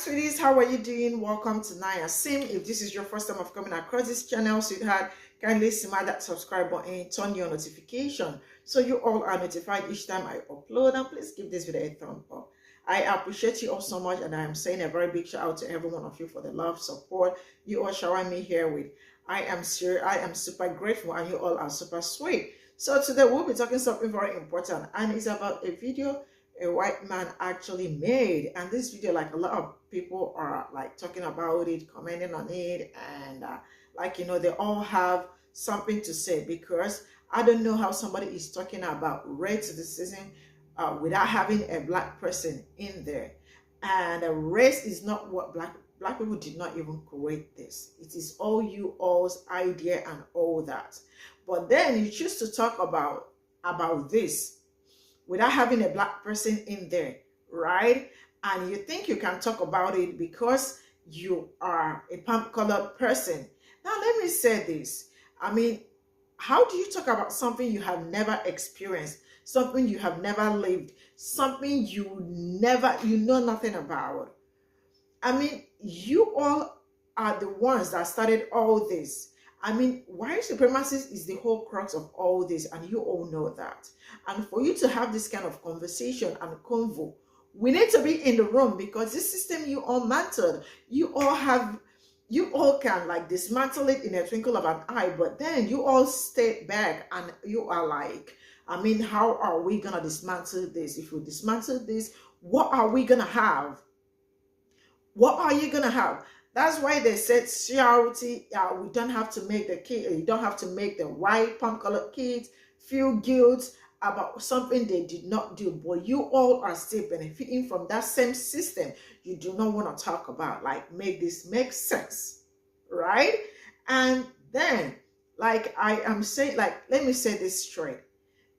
sweeties, how are you doing? Welcome to Naya Sim. If this is your first time of coming across this channel, sweetheart, kindly smash that subscribe button, turn your notification so you all are notified each time I upload, and please give this video a thumb up. I appreciate you all so much, and I am saying a very big shout out to every one of you for the love, support you all showering me here with. I am super grateful, and you all are super sweet. So today we'll be talking something very important, and it's about a video a white man actually made. And this video, like, a lot of people are like talking about it, commenting on it, and they all have something to say, because I don't know how somebody is talking about racism without having a black person in there. And race is not what black people did not even create this. It is all you all's idea and all that. But then you choose to talk about this without having a black person in there, right? And you think you can talk about it because you are a palm-colored person. Now, let me say this. I mean, how do you talk about something you have never experienced, something you have never lived, something you know nothing about? I mean, you all are the ones that started all this. I mean, white supremacy is the whole crux of all this, and you all know that. And for you to have this kind of conversation and convo, we need to be in the room, because this system you all mantled, you all can like dismantle it in a twinkle of an eye, but then you all stay back and you are like, I mean, how are we gonna dismantle this? If we dismantle this, what are we gonna have? What are you gonna have? That's why they said G0t, we don't have to make the kid, you don't have to make the white palm-colored kids feel guilt about something they did not do. But you all are still benefiting from that same system. You do not want to talk about, like, make this make sense, right? And then, like I am saying, like, let me say this straight.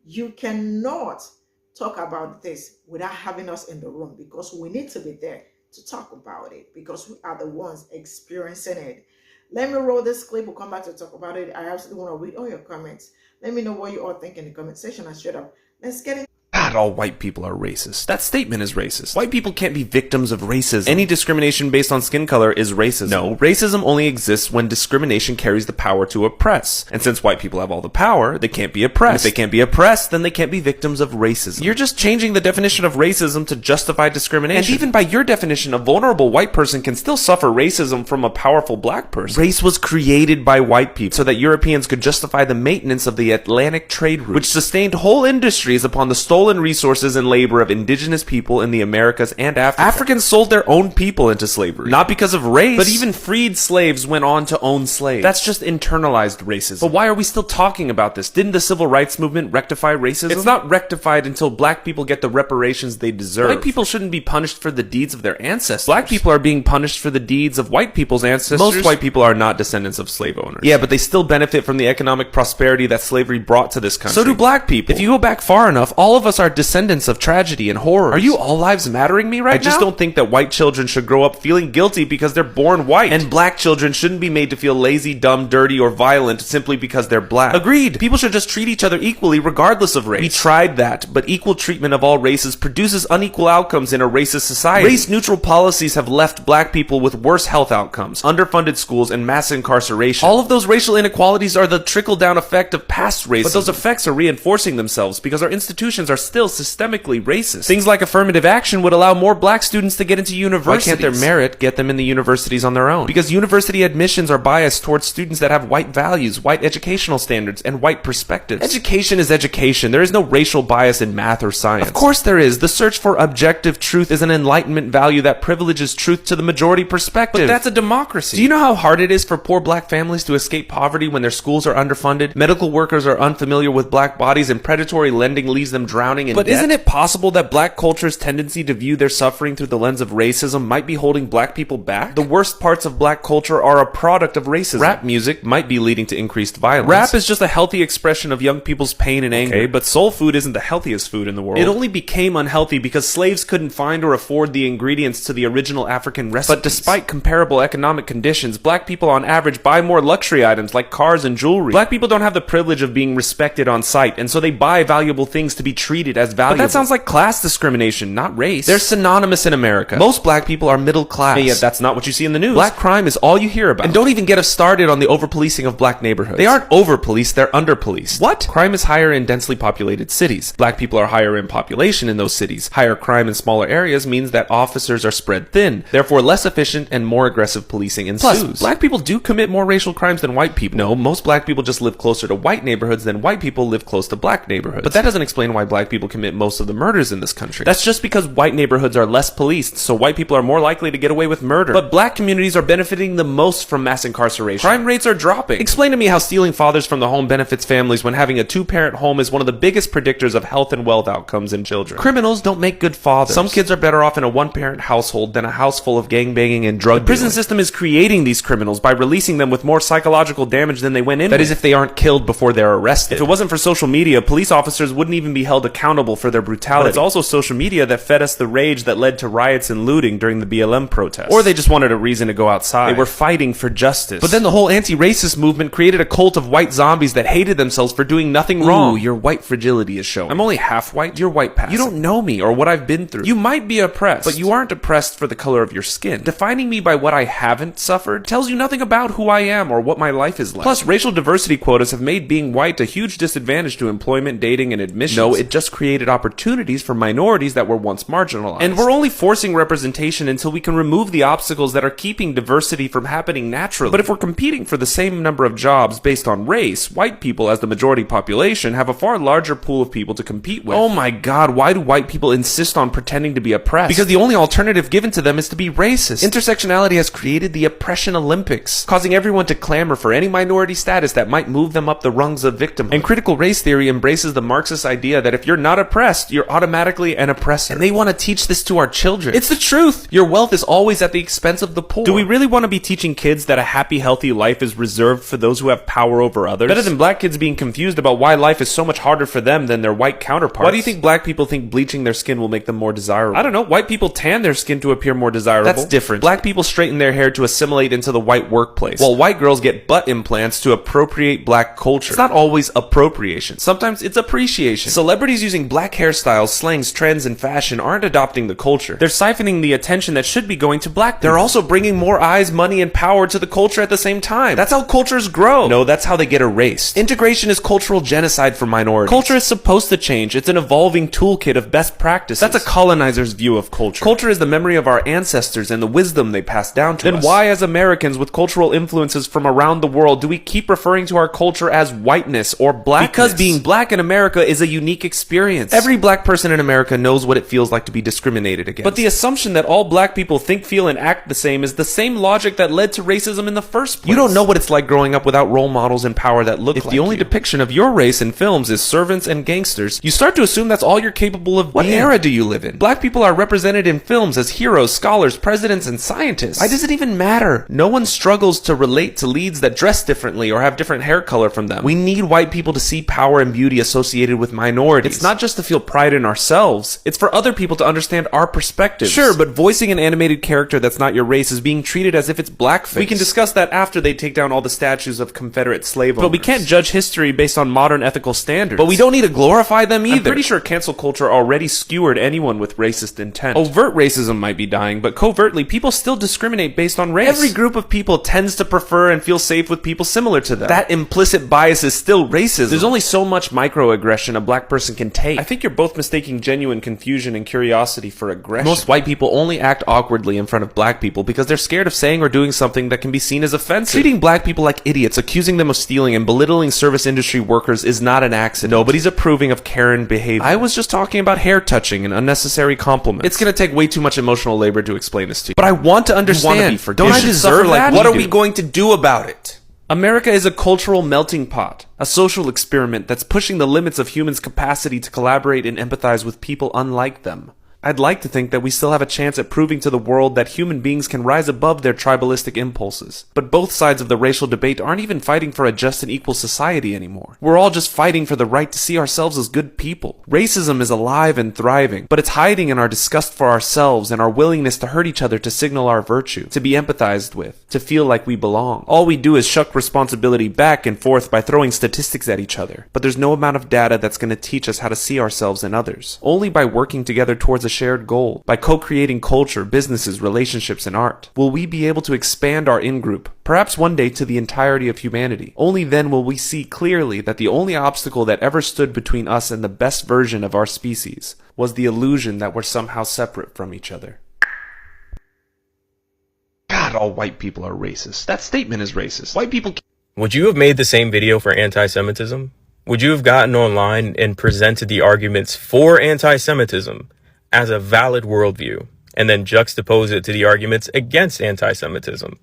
You cannot talk about this without having us in the room, because we need to be there to talk about it, because we are the ones experiencing it. Let me roll this clip. We'll come back to talk about it. I absolutely want to read all your comments. Let me know what you all think in the comment section, and straight up, let's get into Not all white people are racist. That statement is racist. White people can't be victims of racism. Any discrimination based on skin color is racism. No, racism only exists when discrimination carries the power to oppress. And since white people have all the power, they can't be oppressed. And if they can't be oppressed, then they can't be victims of racism. You're just changing the definition of racism to justify discrimination. And even by your definition, a vulnerable white person can still suffer racism from a powerful black person. Race was created by white people so that Europeans could justify the maintenance of the Atlantic trade route, which sustained whole industries upon the stolen resources and labor of indigenous people in the Americas and Africa. Africans sold their own people into slavery, not because of race, but even freed slaves went on to own slaves. That's just internalized racism. But why are we still talking about this? Didn't the civil rights movement rectify racism? It's not rectified until black people get the reparations they deserve. White people shouldn't be punished for the deeds of their ancestors. Black people are being punished for the deeds of white people's ancestors. Most white people are not descendants of slave owners. Yeah, but they still benefit from the economic prosperity that slavery brought to this country. So do black people. If you go back far enough, all of us are descendants of tragedy and horror. Are you all lives mattering me right now? I just don't think that white children should grow up feeling guilty because they're born white. And black children shouldn't be made to feel lazy, dumb, dirty, or violent simply because they're black. Agreed. People should just treat each other equally regardless of race. We tried that, but equal treatment of all races produces unequal outcomes in a racist society. Race-neutral policies have left black people with worse health outcomes, underfunded schools, and mass incarceration. All of those racial inequalities are the trickle-down effect of past racism. But those effects are reinforcing themselves because our institutions are still systemically racist. Things like affirmative action would allow more black students to get into universities. Why can't their merit get them in the universities on their own? Because university admissions are biased towards students that have white values, white educational standards, and white perspectives. Education is education. There is no racial bias in math or science. Of course there is. The search for objective truth is an enlightenment value that privileges truth to the majority perspective. But that's a democracy. Do you know how hard it is for poor black families to escape poverty when their schools are underfunded, medical workers are unfamiliar with black bodies, and predatory lending leaves them drowning in debt? But isn't it possible that black culture's tendency to view their suffering through the lens of racism might be holding black people back? The worst parts of black culture are a product of racism. Rap music might be leading to increased violence. Rap is just a healthy expression of young people's pain and anger. Okay, but soul food isn't the healthiest food in the world. It only became unhealthy because slaves couldn't find or afford the ingredients to the original African recipes. But despite comparable economic conditions, black people on average buy more luxury items like cars and jewelry. Black people don't have the privilege of being respected on sight, and so they buy valuable things to be treated treated as valuable. But that sounds like class discrimination, not race. They're synonymous in America. Most black people are middle class. And yet that's not what you see in the news. Black crime is all you hear about. And don't even get us started on the over-policing of black neighborhoods. They aren't over-policed, they're under-policed. What? Crime is higher in densely populated cities. Black people are higher in population in those cities. Higher crime in smaller areas means that officers are spread thin, therefore less efficient and more aggressive policing ensues. Plus, black people do commit more racial crimes than white people. No, most black people just live closer to white neighborhoods than white people live close to black neighborhoods. But that doesn't explain why black people commit most of the murders in this country. That's just because white neighborhoods are less policed, so white people are more likely to get away with murder. But black communities are benefiting the most from mass incarceration. Crime rates are dropping. Explain to me how stealing fathers from the home benefits families when having a two-parent home is one of the biggest predictors of health and wealth outcomes in children. Criminals don't make good fathers. Some kids are better off in a one-parent household than a house full of gangbanging and drug dealing. The prison system is creating these criminals by releasing them with more psychological damage than they went in. That is, if they aren't killed before they're arrested. If it wasn't for social media, police officers wouldn't even be held accountable for their brutality. But it's also social media that fed us the rage that led to riots and looting during the BLM protests. Or they just wanted a reason to go outside. They were fighting for justice. But then the whole anti-racist movement created a cult of white zombies that hated themselves for doing nothing wrong. Ooh, your white fragility is showing. I'm only half white. You're white passing. You don't know me or what I've been through. You might be oppressed, but you aren't oppressed for the color of your skin. Defining me by what I haven't suffered tells you nothing about who I am or what my life is like. Plus, racial diversity quotas have made being white a huge disadvantage to employment, dating, and admissions. No, it just created opportunities for minorities that were once marginalized. And we're only forcing representation until we can remove the obstacles that are keeping diversity from happening naturally. But if we're competing for the same number of jobs based on race, white people, as the majority population, have a far larger pool of people to compete with. Oh my god, why do white people insist on pretending to be oppressed? Because the only alternative given to them is to be racist. Intersectionality has created the Oppression Olympics, causing everyone to clamor for any minority status that might move them up the rungs of victimhood. And critical race theory embraces the Marxist idea that if you're not oppressed, you're automatically an oppressor. And they want to teach this to our children. It's the truth! Your wealth is always at the expense of the poor. Do we really want to be teaching kids that a happy, healthy life is reserved for those who have power over others? Better than black kids being confused about why life is so much harder for them than their white counterparts. Why do you think black people think bleaching their skin will make them more desirable? I don't know. White people tan their skin to appear more desirable. That's different. Black people straighten their hair to assimilate into the white workplace, while white girls get butt implants to appropriate black culture. It's not always appropriation. Sometimes it's appreciation. Celebrities using black hairstyles, slangs, trends, and fashion aren't adopting the culture. They're siphoning the attention that should be going to black people. They're also bringing more eyes, money, and power to the culture at the same time. That's how cultures grow. No, that's how they get erased. Integration is cultural genocide for minorities. Culture is supposed to change. It's an evolving toolkit of best practices. That's a colonizer's view of culture. Culture is the memory of our ancestors and the wisdom they passed down to us. Then why, as Americans with cultural influences from around the world, do we keep referring to our culture as whiteness or blackness? Because being black in America is a unique experience. Every black person in America knows what it feels like to be discriminated against. But the assumption that all black people think, feel, and act the same is the same logic that led to racism in the first place. You don't know what it's like growing up without role models in power that look like you. If the only depiction of your race in films is servants and gangsters, you start to assume that's all you're capable of being. What era do you live in? Black people are represented in films as heroes, scholars, presidents, and scientists. Why does it even matter? No one struggles to relate to leads that dress differently or have different hair color from them. We need white people to see power and beauty associated with minorities. It's not just to feel pride in ourselves, it's for other people to understand our perspectives. Sure, but voicing an animated character that's not your race is being treated as if it's blackface. We can discuss that after they take down all the statues of Confederate slave owners. But we can't judge history based on modern ethical standards. But we don't need to glorify them either. I'm pretty sure cancel culture already skewered anyone with racist intent. Overt racism might be dying, but covertly, people still discriminate based on race. Every group of people tends to prefer and feel safe with people similar to them. That implicit bias is still racism. There's only so much microaggression a black person can take. I think you're both mistaking genuine confusion and curiosity for aggression. Most white people only act awkwardly in front of black people because they're scared of saying or doing something that can be seen as offensive. Treating black people like idiots, accusing them of stealing, and belittling service industry workers is not an accident. Nobody's approving of Karen behavior. I was just talking about hair touching and unnecessary compliments. It's gonna take way too much emotional labor to explain this to you. But I want to understand. You want to be forgiven. Don't I deserve that? What are we going to do about it? America is a cultural melting pot, a social experiment that's pushing the limits of humans' capacity to collaborate and empathize with people unlike them. I'd like to think that we still have a chance at proving to the world that human beings can rise above their tribalistic impulses. But both sides of the racial debate aren't even fighting for a just and equal society anymore. We're all just fighting for the right to see ourselves as good people. Racism is alive and thriving, but it's hiding in our disgust for ourselves and our willingness to hurt each other to signal our virtue, to be empathized with, to feel like we belong. All we do is shuck responsibility back and forth by throwing statistics at each other. But there's no amount of data that's going to teach us how to see ourselves in others. Only by working together towards a shared goal, by co-creating culture, businesses, relationships, and art, will we be able to expand our in-group, perhaps one day to the entirety of humanity. Only then will we see clearly that the only obstacle that ever stood between us and the best version of our species was the illusion that we're somehow separate from each other. God, all white people are racist. That statement is racist. White people can't. Would you have made the same video for anti-Semitism? Would you have gotten online and presented the arguments for anti-Semitism as a valid worldview, and then juxtapose it to the arguments against anti-Semitism?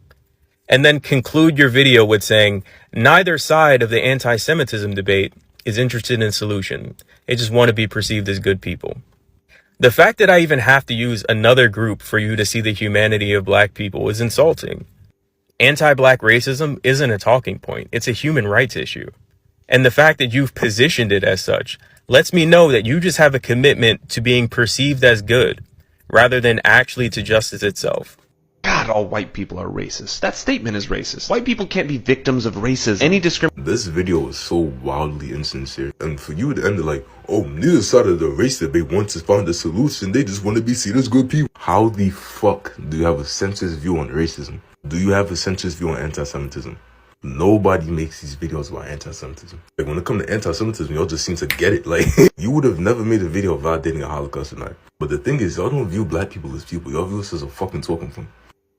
And then conclude your video with saying, neither side of the anti-Semitism debate is interested in a solution. They just want to be perceived as good people. The fact that I even have to use another group for you to see the humanity of black people is insulting. Anti-black racism isn't a talking point. It's a human rights issue. And the fact that you've positioned it as such lets me know that you just have a commitment to being perceived as good rather than actually to justice itself. God, all white people are racist. That statement is racist. White people can't be victims of racism. Any discrimination. This video is so wildly insincere. And for you to end it like, oh, neither side of the race debate wants to find a solution. They just want to be seen as good people. How the fuck do you have a centrist view on racism? Do you have a centrist view on anti-Semitism? Nobody makes these videos about anti-Semitism. Like, when it comes to anti-Semitism, y'all just seem to get it. Like, you would have never made a video validating a Holocaust tonight. But the thing is, y'all don't view black people as people. Y'all view us as a fucking talking point.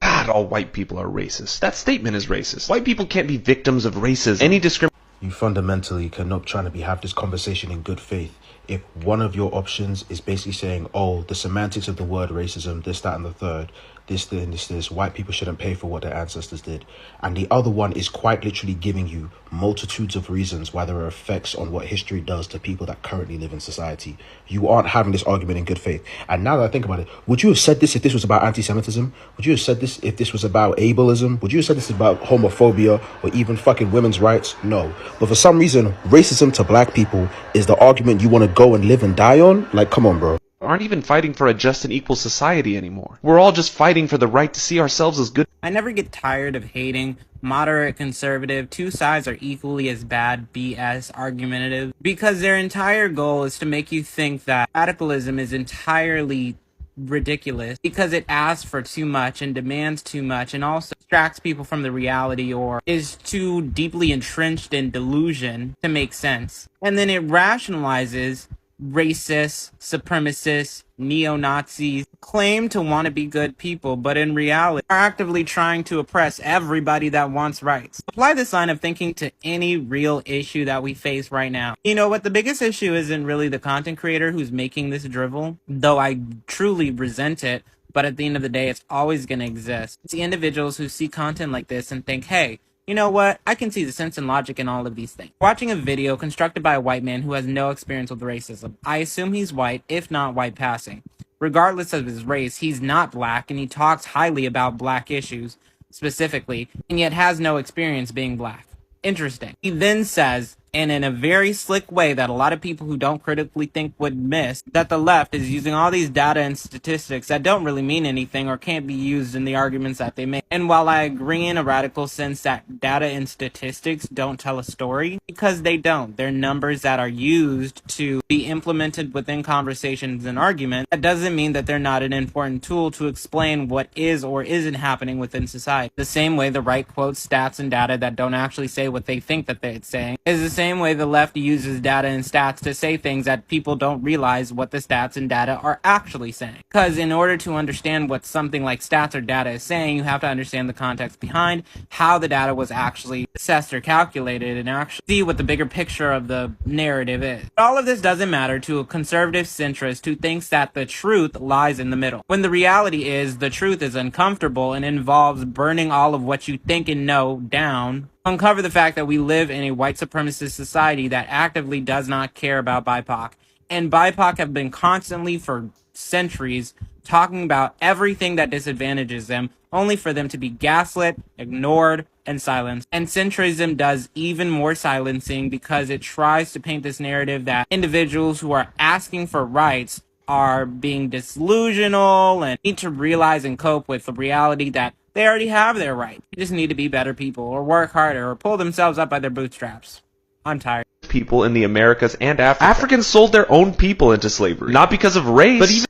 God, all white people are racist. That statement is racist. White people can't be victims of racism. Any discrimination. You fundamentally cannot try to have this conversation in good faith if one of your options is basically saying, oh, the semantics of the word racism, this, that, and the third, this, white people shouldn't pay for what their ancestors did. And the other one is quite literally giving you multitudes of reasons why there are effects on what history does to people that currently live in society. You aren't having this argument in good faith. And now that I think about it, would you have said this if this was about anti-Semitism? Would you have said this if this was about ableism? Would you have said this about homophobia or even fucking women's rights? No. But for some reason, racism to black people is the argument you want to go and live and die on? Like, come on, bro. Aren't even fighting for a just and equal society anymore. We're all just fighting for the right to see ourselves as good. I never get tired of hating moderate, conservative, two sides are equally as bad, BS, argumentative, because their entire goal is to make you think that radicalism is entirely ridiculous because it asks for too much and demands too much and also distracts people from the reality or is too deeply entrenched in delusion to make sense. And then it rationalizes racists, supremacists, neo-Nazis claim to want to be good people, but in reality are actively trying to oppress everybody that wants rights. Apply this line of thinking to any real issue that we face right now. You know what? The biggest issue isn't really the content creator who's making this drivel, though I truly resent it, but at the end of the day, it's always going to exist. It's the individuals who see content like this and think, hey, you know what? I can see the sense and logic in all of these things. Watching a video constructed by a white man who has no experience with racism. I assume he's white, if not white passing. Regardless of his race, he's not black, and he talks highly about black issues, specifically, and yet has no experience being black. Interesting. He then says, and in a very slick way that a lot of people who don't critically think would miss, that the left is using all these data and statistics that don't really mean anything or can't be used in the arguments that they make. And while I agree in a radical sense that data and statistics don't tell a story, because they don't, they're numbers that are used to be implemented within conversations and arguments, that doesn't mean that they're not an important tool to explain what is or isn't happening within society. The same way the right quotes stats and data that don't actually say what they think that they're saying is the same way the left uses data and stats to say things that people don't realize what the stats and data are actually saying. Because in order to understand what something like stats or data is saying, you have to understand the context behind how the data was actually assessed or calculated and actually see what the bigger picture of the narrative is. But all of this doesn't matter to a conservative centrist who thinks that the truth lies in the middle, when the reality is the truth is uncomfortable and involves burning all of what you think and know down. Uncover the fact that we live in a white supremacist society that actively does not care about BIPOC. And BIPOC have been constantly, for centuries talking about everything that disadvantages them, only for them to be gaslit, ignored, and silenced. And centrism does even more silencing because it tries to paint this narrative that individuals who are asking for rights are being disillusional and need to realize and cope with the reality that they already have their rights. They just need to be better people, or work harder, or pull themselves up by their bootstraps. I'm tired. People in the Americas and Africa. Africans sold their own people into slavery, not because of race, but even.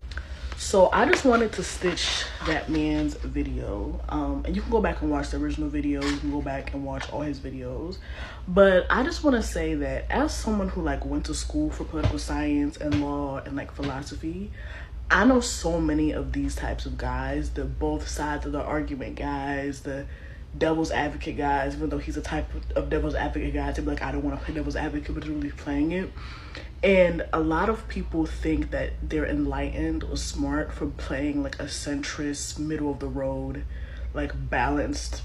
So I just wanted to stitch that man's video, and you can go back and watch the original video, you can go back and watch all his videos, but I just want to say that as someone who like went to school for political science and law and like philosophy, I know so many of these types of guys, the both sides of the argument guys, the devil's advocate guys, even though he's a type of devil's advocate guy to be like, I don't want to play devil's advocate, but really playing it. And a lot of people think that they're enlightened or smart for playing like a centrist, middle of the road, like balanced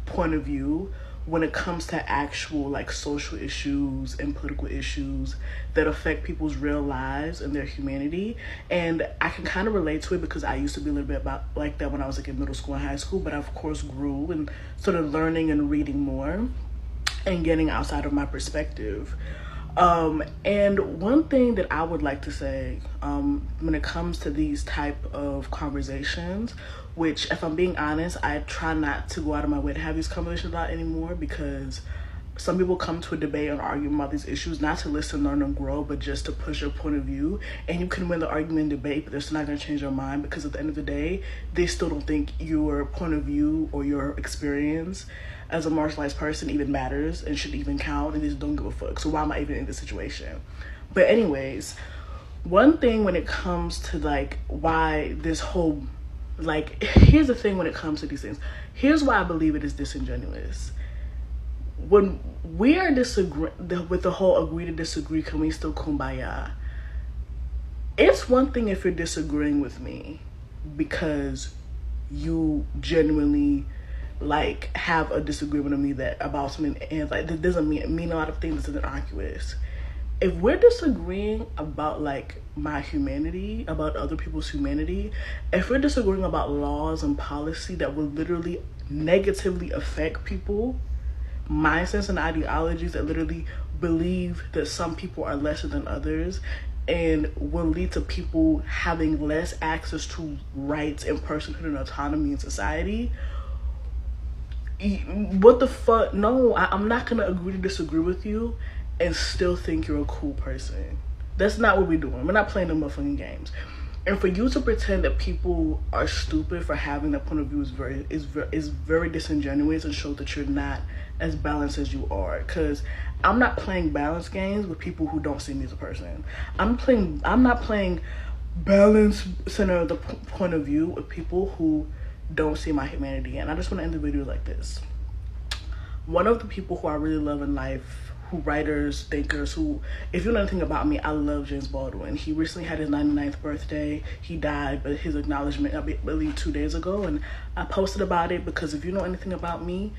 point of view when it comes to actual like social issues and political issues that affect people's real lives and their humanity. And I can kind of relate to it because I used to be a little bit about like that when I was like in middle school and high school, but I of course grew and started learning and reading more and getting outside of my perspective. And one thing that I would like to say when it comes to these type of conversations, which if I'm being honest, I try not to go out of my way to have these conversations a lot anymore, because some people come to a debate and argument about these issues not to listen, learn, and grow, but just to push your point of view. And you can win the argument and debate, but they're still not going to change your mind, because at the end of the day, they still don't think your point of view or your experience as a marginalized person even matters and should even count, and they just don't give a fuck. So why am I even in this situation? But anyways, one thing when it comes to like why this whole, like, here's the thing when it comes to these things. Here's why I believe it is disingenuous. When we are disagreeing with the whole agree to disagree, can we still kumbaya? It's one thing if you're disagreeing with me because you genuinely like have a disagreement with me that about something, and like that doesn't mean a lot of things. This is innocuous. If we're disagreeing about like my humanity, about other people's humanity, if we're disagreeing about laws and policy that will literally negatively affect people, mindsets and ideologies that literally believe that some people are lesser than others and will lead to people having less access to rights and personhood and autonomy in society, what the fuck? No, I'm not gonna agree to disagree with you and still think you're a cool person. That's not what we're doing. We're not playing the motherfucking games. And for you to pretend that people are stupid for having that point of view is very disingenuous and shows that you're not as balanced as you are. Because I'm not playing balance games with people who don't see me as a person. I'm not playing balance center of the point of view with people who don't see my humanity. And I just want to end the video like this. One of the people who I really love in life, who writers, thinkers, who, if you know anything about me, I love James Baldwin. He recently had his 99th birthday. He died, but his acknowledgement, I believe 2 days ago, and I posted about it because if you know anything about me,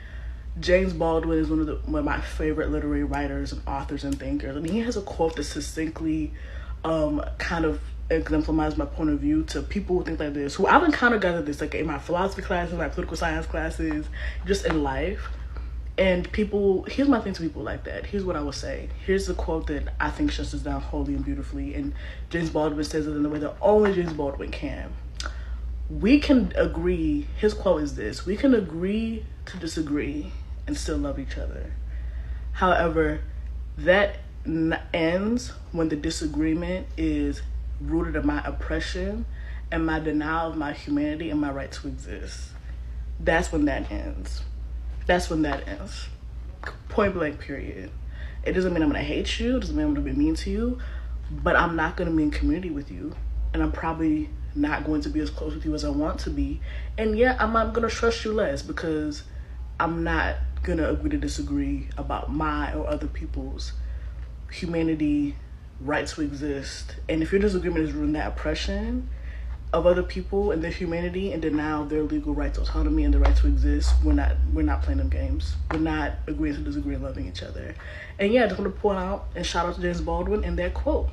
James Baldwin is one of my favorite literary writers and authors and thinkers. And he has a quote that succinctly kind of exemplifies my point of view to people who think like this, who I've encountered guys like this, like in my philosophy classes, my political science classes, just in life. And people, here's my thing to people like that. Here's what I would say. Here's the quote that I think shuts us down wholly and beautifully. And James Baldwin says it in the way that only James Baldwin can. We can agree, his quote is this: we can agree to disagree and still love each other. However, that ends when the disagreement is rooted in my oppression and my denial of my humanity and my right to exist. That's when that ends. That's when that ends. Point blank, period. It doesn't mean I'm gonna hate you, it doesn't mean I'm gonna be mean to you, but I'm not gonna be in community with you. And I'm probably not going to be as close with you as I want to be. And yeah, I'm not gonna trust you less because I'm not gonna agree to disagree about my or other people's humanity, right to exist. And if your disagreement is rooted in that oppression of other people and their humanity and denial of their legal right to autonomy and the right to exist, we're not playing them games. We're not agreeing to disagree and loving each other. And yeah, I just want to point out and shout out to James Baldwin and that quote.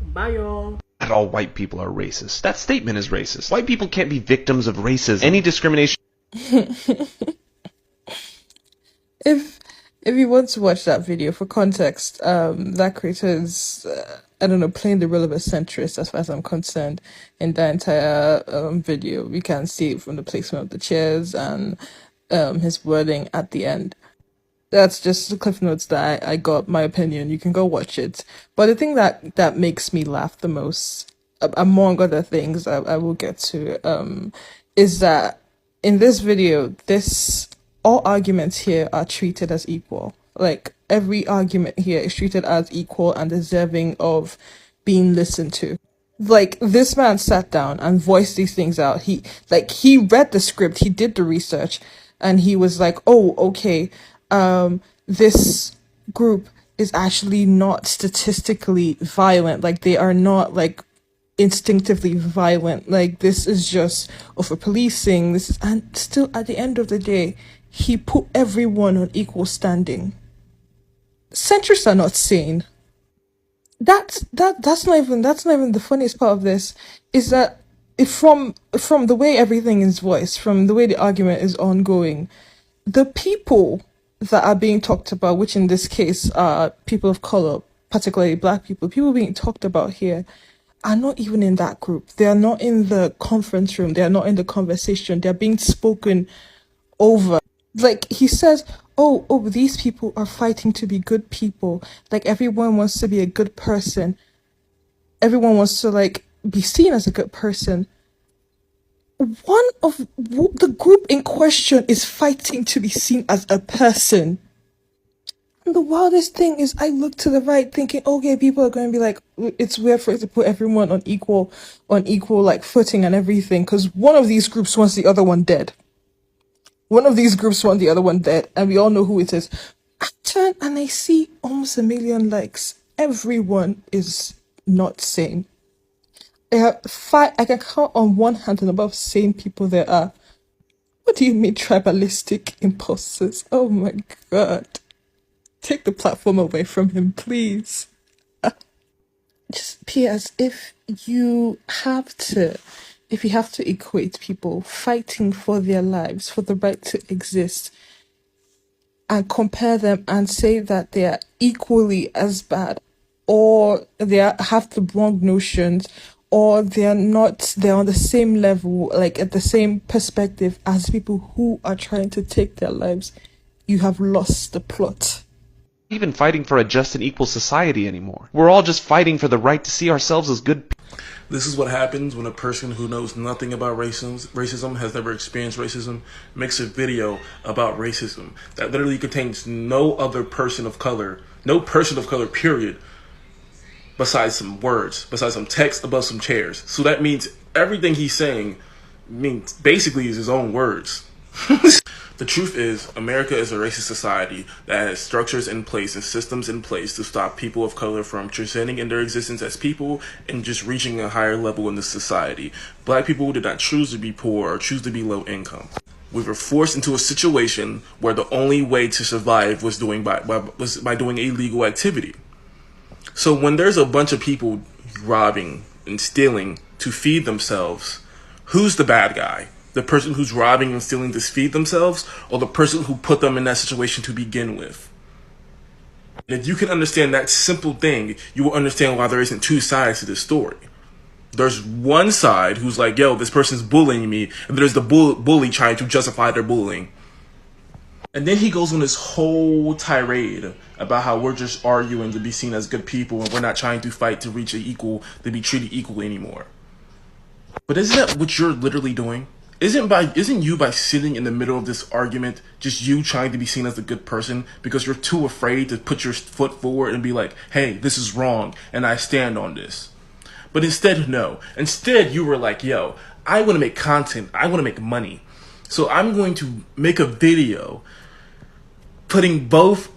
Bye, y'all. Not all white people are racist. That statement is racist. White people can't be victims of racism. Any discrimination. If you want to watch that video for context, that creator is I don't know, playing the role of a centrist as far as I'm concerned in the entire video. We can see it from the placement of the chairs and his wording at the end. That's just the cliff notes that I got. My opinion, you can go watch it. But the thing that makes me laugh the most, among other things I will get to, is that in this video, all arguments here are treated as equal. Like, every argument here is treated as equal and deserving of being listened to. Like, this man sat down and voiced these things out. He read the script, he did the research, and he was like, oh, okay, this group is actually not statistically violent. Like, they are not, like, instinctively violent. Like, this is just over policing. And still, at the end of the day, he put everyone on equal standing. Centrists are not sane. That's not even the funniest part of this, is that from the way everything is voiced, from the way the argument is ongoing, the people that are being talked about, which in this case are people of color, particularly black people being talked about here, are not even in that group. They are not in the conference room. They are not in the conversation. They're being spoken over. Like, he says, oh, these people are fighting to be good people. Like, everyone wants to be a good person. Everyone wants to, like, be seen as a good person. One of the group in question is fighting to be seen as a person. And the wildest thing is, I look to the right thinking, okay, people are going to be like, it's weird for it to put everyone on equal like footing and everything, because one of these groups wants the other one dead. One of these groups want the other one dead, and we all know who it is. I turn and I see almost 1 million likes. Everyone is not sane. I can count on one hand and above sane people there are. What do you mean tribalistic impulses? Oh my god. Take the platform away from him, please. Just P.S. If you have to equate people fighting for their lives, for the right to exist, and compare them and say that they are equally as bad, or have the wrong notions, or they're on the same level, like at the same perspective as people who are trying to take their lives, you have lost the plot. Even fighting for a just and equal society anymore. We're all just fighting for the right to see ourselves as good people. This is what happens when a person who knows nothing about racism, has never experienced racism, makes a video about racism that literally contains no other person of color, period, besides some words, besides some text above some chairs. So that means everything he's saying basically is his own words. The truth is, America is a racist society that has structures in place and systems in place to stop people of color from transcending in their existence as people and just reaching a higher level in the society. Black people did not choose to be poor or choose to be low income. We were forced into a situation where the only way to survive was by doing illegal activity. So when there's a bunch of people robbing and stealing to feed themselves, who's the bad guy? The person who's robbing and stealing to feed themselves, or the person who put them in that situation to begin with? And if you can understand that simple thing, you will understand why there isn't two sides to this story. There's one side who's like, yo, this person's bullying me, and there's the bully trying to justify their bullying. And then he goes on this whole tirade about how we're just arguing to be seen as good people, and we're not trying to fight to reach to be treated equally anymore. But isn't that what you're literally doing? Isn't you by sitting in the middle of this argument just you trying to be seen as a good person because you're too afraid to put your foot forward and be like, hey, this is wrong and I stand on this? But instead, no. Instead, you were like, yo, I want to make content. I want to make money. So I'm going to make a video putting both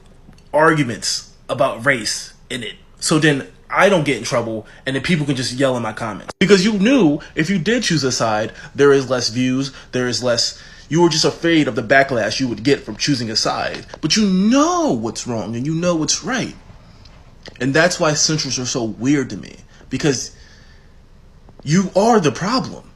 arguments about race in it. So then I don't get in trouble, and then people can just yell in my comments. Because you knew if you did choose a side, there is less views, you were just afraid of the backlash you would get from choosing a side. But you know what's wrong, and you know what's right. And that's why centrists are so weird to me. Because You are the problem.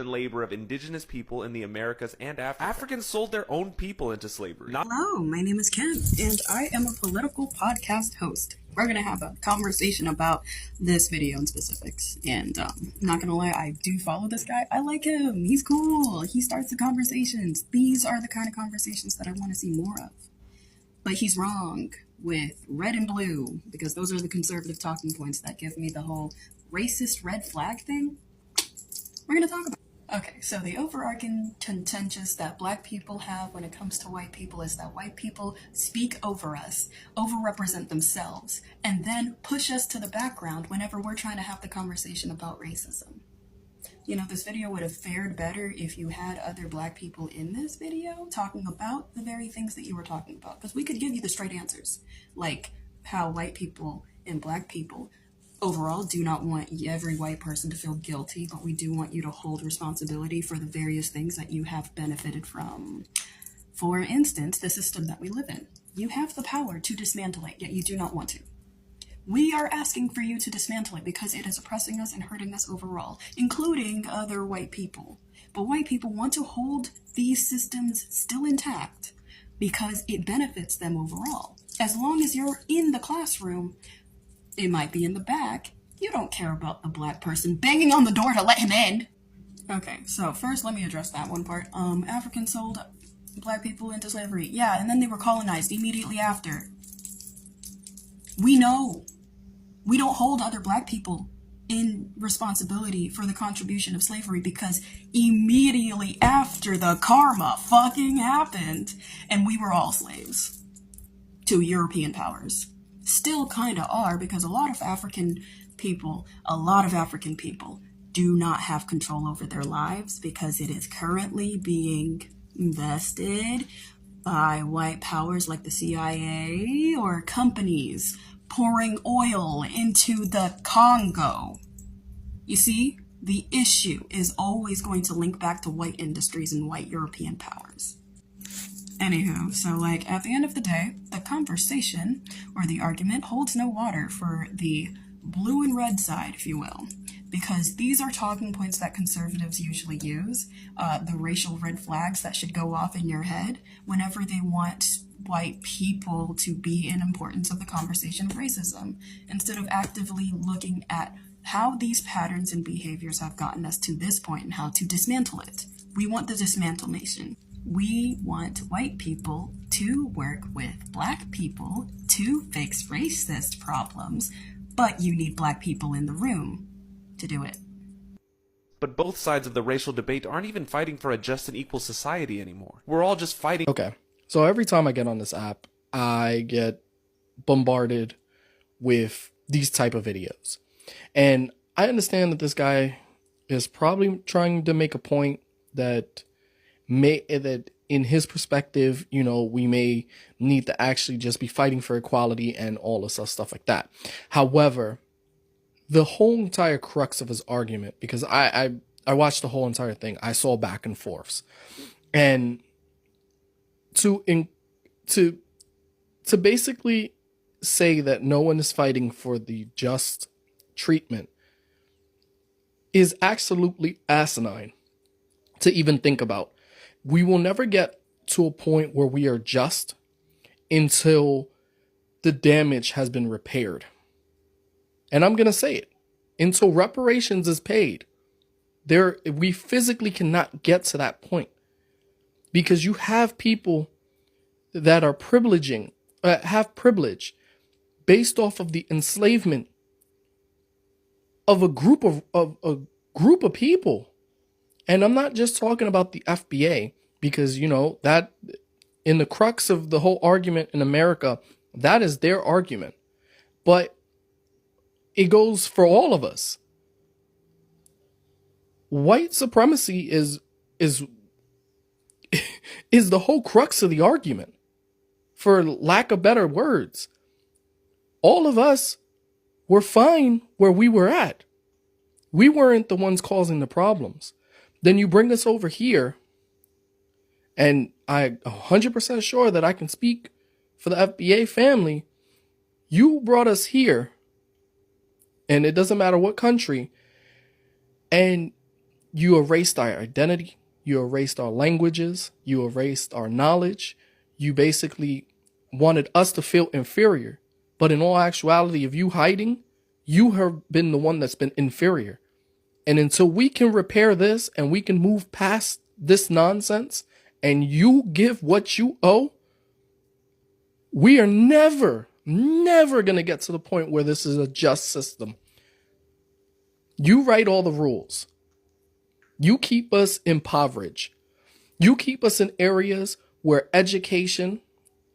and labor of indigenous people in the Americas and Africa. Africans sold their own people into slavery. Hello, my name is Kim, and I am a political podcast host. We're going to have a conversation about this video in specifics. And not going to lie, I do follow this guy. I like him. He's cool. He starts the conversations. These are the kind of conversations that I want to see more of. But he's wrong with red and blue, because those are the conservative talking points that give me the whole racist red flag thing. We're going to talk about. Okay, so the overarching contentious that black people have when it comes to white people is that white people speak over us, overrepresent themselves, and then push us to the background whenever we're trying to have the conversation about racism. You know, this video would have fared better if you had other black people in this video talking about the very things that you were talking about, because we could give you the straight answers, like how white people and black people overall do not want every white person to feel guilty, but we do want you to hold responsibility for the various things that you have benefited from. For instance, the system that we live in. You have the power to dismantle it, yet you do not want to. We are asking for you to dismantle it because it is oppressing us and hurting us overall, including other white people. But white people want to hold these systems still intact because it benefits them overall. As long as you're in the classroom, it might be in the back, you don't care about the black person banging on the door to let him in. Okay, so first let me address that one part. Africans sold black people into slavery. Yeah, and then they were colonized immediately after. We know. We don't hold other black people in responsibility for the contribution of slavery because immediately after the karma fucking happened and we were all slaves to European powers. Still kind of are, because a lot of African people do not have control over their lives because it is currently being invested by white powers like the CIA or companies pouring oil into the Congo. You see, the issue is always going to link back to white industries and white European powers. Anywho, so like at the end of the day, the conversation or the argument holds no water for the blue and red side, if you will, because these are talking points that conservatives usually use, the racial red flags that should go off in your head whenever they want white people to be in importance of the conversation of racism, instead of actively looking at how these patterns and behaviors have gotten us to this point and how to dismantle it. We want the dismantlement. We want white people to work with black people to fix racist problems, but you need black people in the room to do it. But both sides of the racial debate aren't even fighting for a just and equal society anymore. We're all just fighting. Okay, so every time I get on this app, I get bombarded with these type of videos. And I understand that this guy is probably trying to make a point that in his perspective, you know, we may need to actually just be fighting for equality and all this stuff like that. However, the whole entire crux of his argument, because I watched the whole entire thing, I saw back and forths, and to basically say that no one is fighting for the just treatment is absolutely asinine to even think about. We will never get to a point where we are just until the damage has been repaired. And I'm going to say it. Until reparations is paid, we physically cannot get to that point. Because you have people that are have privilege based off of the enslavement of a group of people. And I'm not just talking about the FBA, because, you know, that in the crux of the whole argument in America, that is their argument. But it goes for all of us. White supremacy is the whole crux of the argument, for lack of better words. All of us were fine where we were at. We weren't the ones causing the problems. Then you bring us over here, and I'm 100% sure that I can speak for the FBA family. You brought us here, and it doesn't matter what country, And you erased our identity. You erased our languages. You erased our knowledge. You basically wanted us to feel inferior. But in all actuality, if you hiding, you have been the one that's been inferior. And until we can repair this and we can move past this nonsense and you give what you owe, we are never going to get to the point where this is a just system. You write all the rules. You keep us impoverished. You keep us in areas where education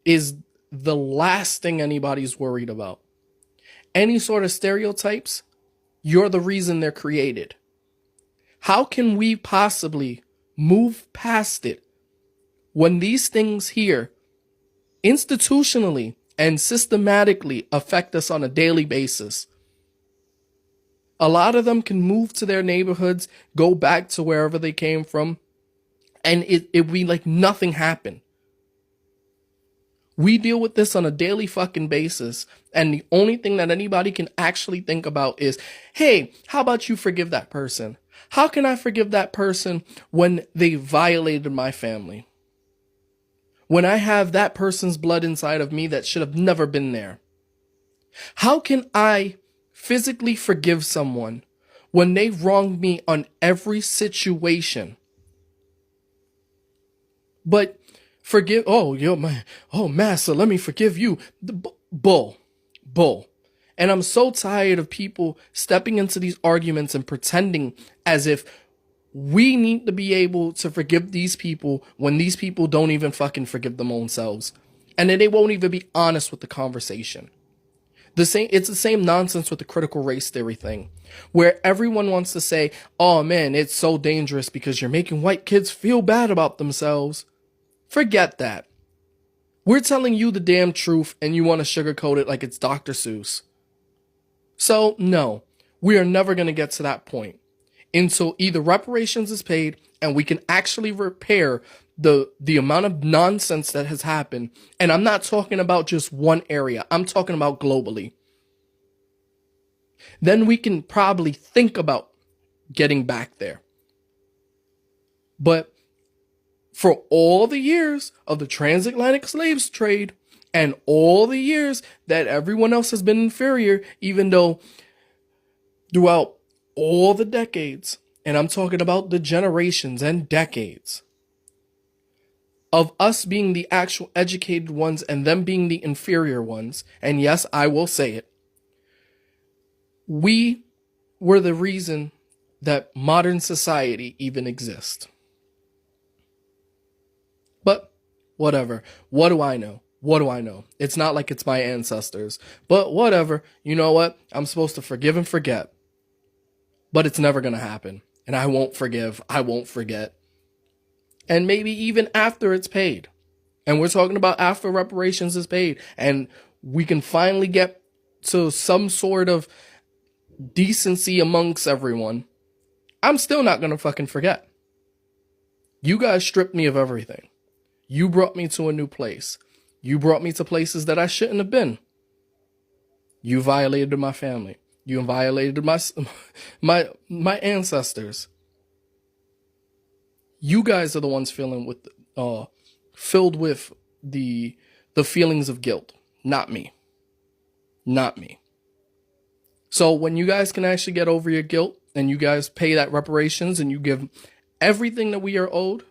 is the last thing anybody's worried about. Any sort of stereotypes, you're the reason they're created. How can we possibly move past it when these things here institutionally and systematically affect us on a daily basis? A lot of them can move to their neighborhoods, go back to wherever they came from, and it be like nothing happened. We deal with this on a daily fucking basis, and the only thing that anybody can actually think about is, hey, how about you forgive that person? How can I forgive that person when they violated my family? When I have that person's blood inside of me that should have never been there? How can I physically forgive someone when they wronged me on every situation? But forgive, massa, let me forgive you. Bull. And I'm so tired of people stepping into these arguments and pretending as if we need to be able to forgive these people when these people don't even fucking forgive them own selves. And then they won't even be honest with the conversation. It's the same nonsense with the critical race theory thing, where everyone wants to say, oh man, it's so dangerous because you're making white kids feel bad about themselves. Forget that. We're telling you the damn truth and you want to sugarcoat it like it's Dr. Seuss. So no, we are never going to get to that point until either reparations is paid and we can actually repair the amount of nonsense that has happened. And I'm not talking about just one area. I'm talking about globally. Then we can probably think about getting back there. But for all the years of the transatlantic slaves trade and all the years that everyone else has been inferior, even though throughout all the decades, and I'm talking about the generations and decades, of us being the actual educated ones and them being the inferior ones, and yes, I will say it, we were the reason that modern society even exists. But whatever. What do I know? What do I know? It's not like it's my ancestors. But whatever. You know what? I'm supposed to forgive and forget. But it's never going to happen. And I won't forgive. I won't forget. And maybe even after it's paid. And we're talking about after reparations is paid. And we can finally get to some sort of decency amongst everyone. I'm still not going to fucking forget. You guys stripped me of everything. You brought me to a new place. You brought me to places that I shouldn't have been. You violated my family. You violated my ancestors. You guys are the ones filled with the feelings of guilt, not me. Not me. So when you guys can actually get over your guilt and you guys pay that reparations and you give everything that we are owed,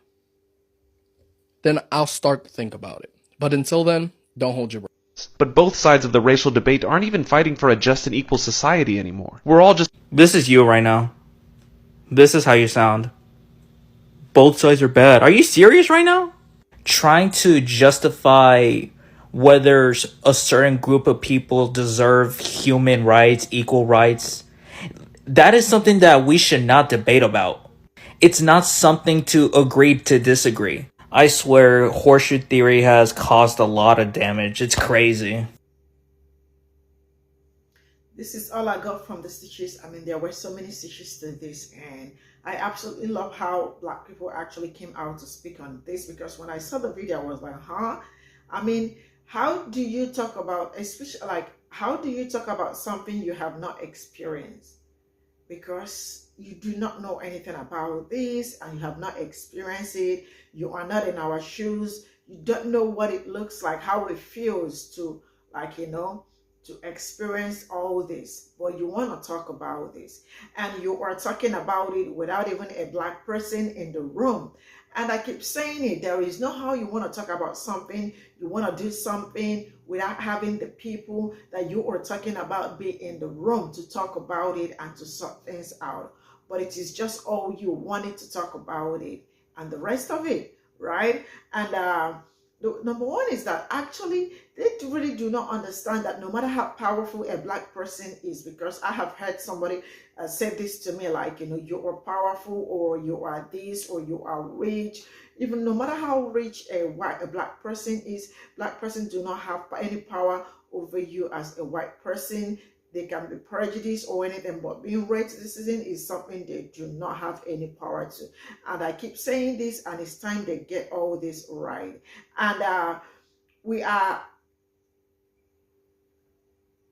then I'll start to think about it. But until then, don't hold your breath. But both sides of the racial debate aren't even fighting for a just and equal society anymore. We're all just... This is you right now. This is how you sound. Both sides are bad. Are you serious right now? Trying to justify whether a certain group of people deserve human rights, equal rights, that is something that we should not debate about. It's not something to agree to disagree. I swear, horseshoe theory has caused a lot of damage. It's crazy. This is all I got from the stitches. I mean, there were so many stitches to this, and I absolutely love how Black people actually came out to speak on this, because when I saw the video, I was like, huh? I mean, how do you talk about, especially like, how do you talk about something you have not experienced? because you do not know anything about this and you have not experienced it. You are not in our shoes. You don't know what it looks like, how it feels to, like, you know, to experience all this, but you want to talk about this, and you are talking about it without even a Black person in the room. And I keep saying it, there is no how you want to talk about something, you want to do something without having the people that you are talking about be in the room to talk about it and to sort things out. But it is just all you wanted to talk about it and the rest of it, right? And the number one is that actually they really do not understand that no matter how powerful a Black person is, because I have heard somebody say this to me, like, you know, you are powerful, or you are this, or you are rich. Even no matter how rich a Black person is, Black person do not have any power over you as a white person. They can be prejudiced or anything, but being racism is something they do not have any power to. And I keep saying this, and it's time they get all this right. And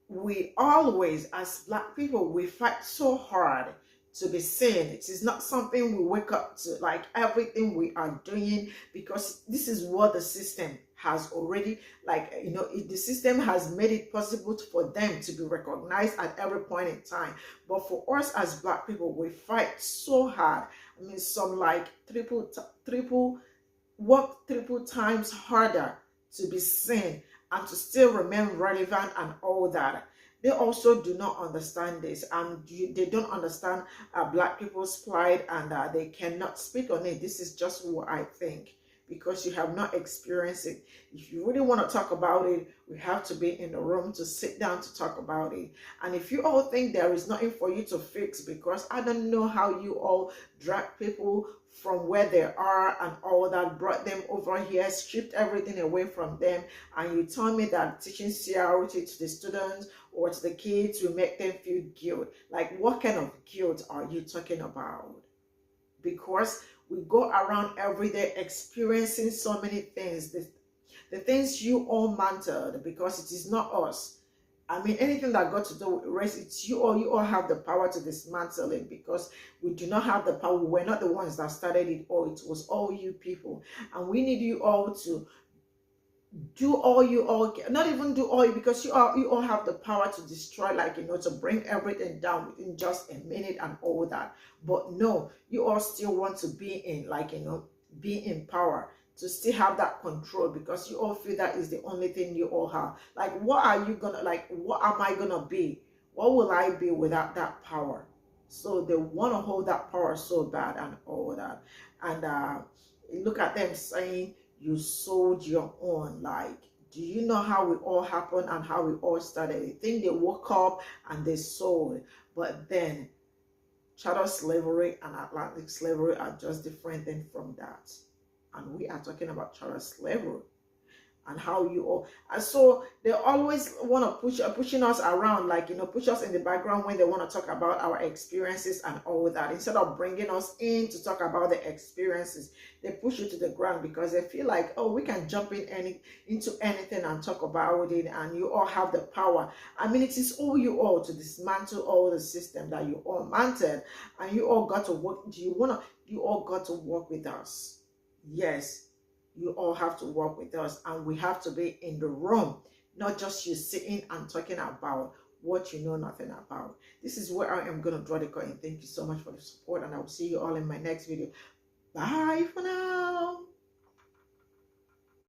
we always, as Black people, we fight so hard to be seen. It is not something we wake up to, like everything we are doing, because this is what the system has already, like, you know, the system has made it possible for them to be recognized at every point in time. But for us as Black people, we fight so hard. I mean, some like work triple times harder to be seen and to still remain relevant and all that. They also do not understand this, and they don't understand Black people's plight, and they cannot speak on it. This is just what I think, because you have not experienced it. If you really want to talk about it, we have to be in the room to sit down to talk about it. And if you all think there is nothing for you to fix, because I don't know how you all drag people from where they are and all that, brought them over here, stripped everything away from them, and you tell me that teaching CRT to the students or to the kids will make them feel guilt. Like, what kind of guilt are you talking about? Because we go around every day experiencing so many things, the things you all mantled, because it is not us. I mean, anything that got to do with race, it's you all have the power to dismantle it, because we do not have the power. We're not the ones that started it all. It was all you people. And we need you all to do all you all can, not even do all, because you all have the power to destroy, like, you know, to bring everything down within just a minute and all that. But no, you all still want to be in, like, you know, be in power, to still have that control, because you all feel that is the only thing you all have. Like, what are you gonna, like, what am I gonna be? What will I be without that power? So they want to hold that power so bad and all that. And look at them saying, you sold your own. Like, do you know how it all happened and how it all started? They think they woke up and they sold. But then chattel slavery and Atlantic slavery are just different things from that. And we are talking about chattel slavery and how you all, and so they always want to pushing us around, like, you know, push us in the background when they want to talk about our experiences and all that. Instead of bringing us in to talk about the experiences, they push you to the ground, because they feel like, oh, we can jump into anything and talk about it, and you all have the power. I mean, it is all you all to dismantle all the system that you all mounted, and you all got to work. You all got to work with us. Yes, you all have to work with us, and we have to be in the room, not just you sitting and talking about what you know nothing about. This is where I am going to draw the curtain. Thank you so much for the support, and I will see you all in my next video. Bye for now.